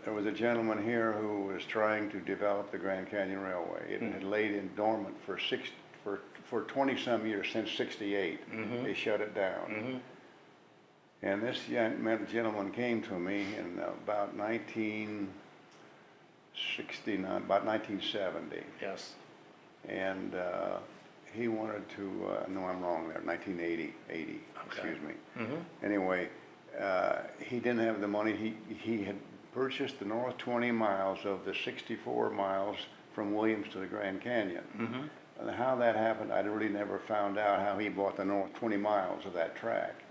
There was a gentleman here who was trying to develop the Grand Canyon Railway. It had laid in dormant for 20-some years, since '68. They shut it down. And this gentleman came to me in about 1969, about 1970. Yes. And he wanted to, no, I'm wrong there, 1980, Okay. excuse me. Anyway, he didn't have the money. He had purchased the north 20 miles of the 64 miles from Williams to the Grand Canyon. And how that happened, I really never found out how he bought the north 20 miles of that track.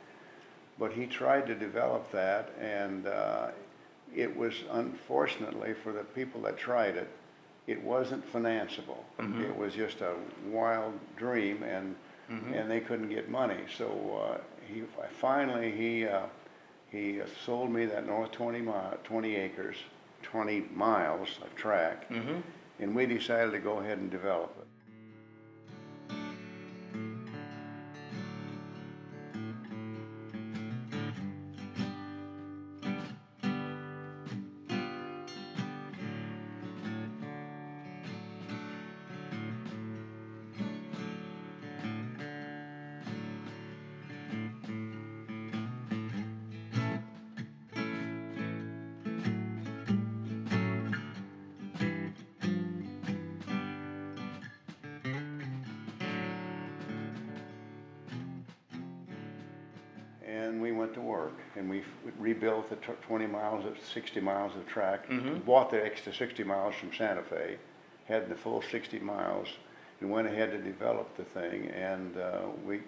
But he tried to develop that, and it was, unfortunately, for the people that tried it, it wasn't financeable. It was just a wild dream, and they couldn't get money. So he sold me that north 20 acres, 20 miles of track, and we decided to go ahead and develop it. And we went to work, and we rebuilt the 20 miles, 60 miles of track, bought the extra 60 miles from Santa Fe, had the full 60 miles, and went ahead to develop the thing. And we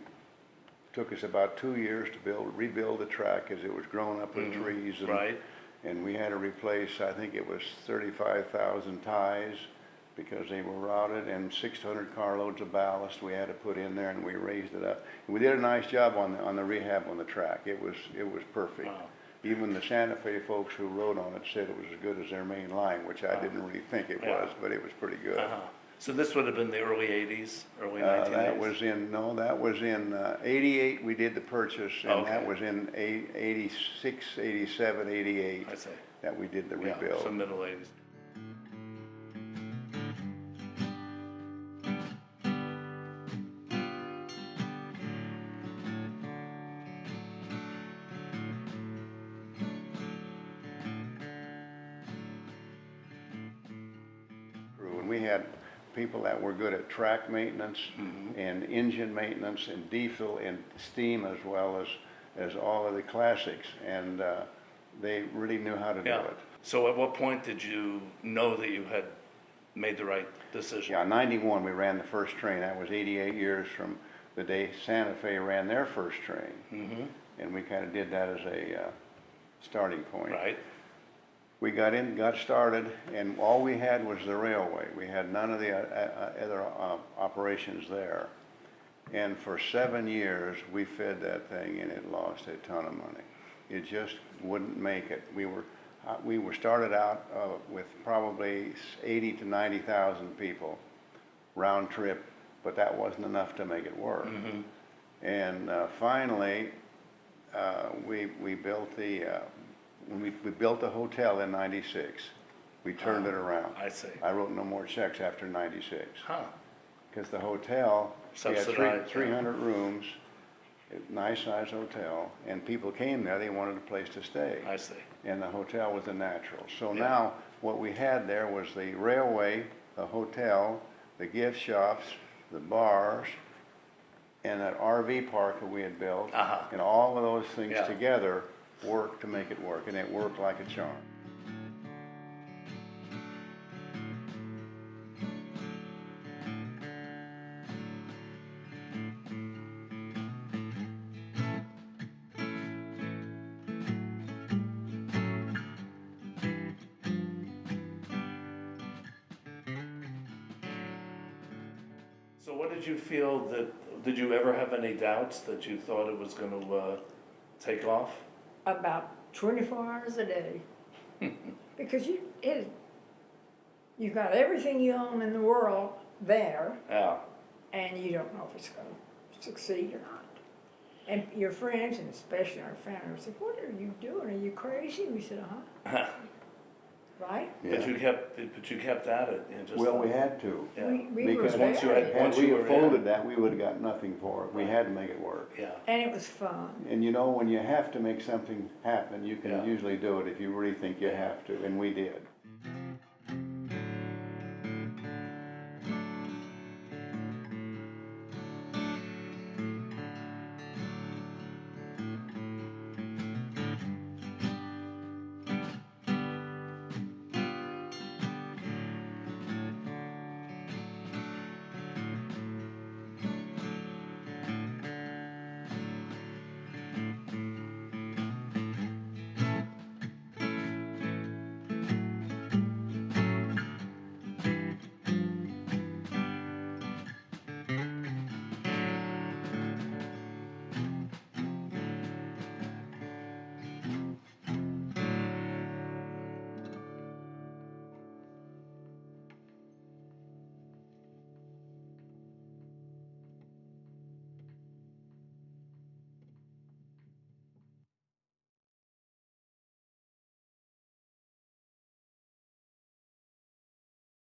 took us about 2 years to rebuild the track, as it was grown up with trees. And, and we had to replace, I think it was 35,000 ties, because they were rotted, and 600 carloads of ballast we had to put in there, and we raised it up. And we did a nice job on the rehab on the track. It was perfect. Wow. Even the Santa Fe folks who rode on it said it was as good as their main line, which I didn't really think it was, but it was pretty good. So this would have been the early 80s, early 1980s? That was in 88 we did the purchase, and that was in 86, 87, 88 I see. that we did the rebuild. So middle 80s. We had people that were good at track maintenance and engine maintenance and diesel and steam, as well as all of the classics, and they really knew how to do it. So at what point did you know that you had made the right decision? Yeah, 91 we ran the first train. That was 88 years from the day Santa Fe ran their first train. And we kind of did that as a starting point. Right. We got started, and all we had was the railway. We had none of the other operations there. And for 7 years, we fed that thing, and it lost a ton of money. It just wouldn't make it. We were started out with probably 80 to 90,000 people round trip, but that wasn't enough to make it work. And finally, we built the. When we built the hotel in '96, we turned it around. I see. I wrote no more checks after '96. Because the hotel, we had Subsidized, 300 rooms, a nice size hotel, and people came there, they wanted a place to stay. I see. And the hotel was a natural. So now what we had there was the railway, the hotel, the gift shops, the bars, and that RV park that we had built. Uh-huh. And all of those things Yeah. together worked to make it work, and it worked like a charm. So what did you feel did you ever have any doubts that you thought it was gonna, take off? About 24 hours a day. Because you got everything you own in the world there, Yeah, and you don't know if it's gonna succeed or not. And your friends, and especially our family, said, "What are you doing? Are you crazy?" We said, "Uh-huh." Right? but you kept at it, and just. Well, we had to. Yeah. We were Because once you had- there, Had once we you have were folded in. that, we would've got nothing for it. We had to make it work. Yeah, and it was fun. And you know, when you have to make something happen, you Yeah. can usually do it if you really think you have to, and we did.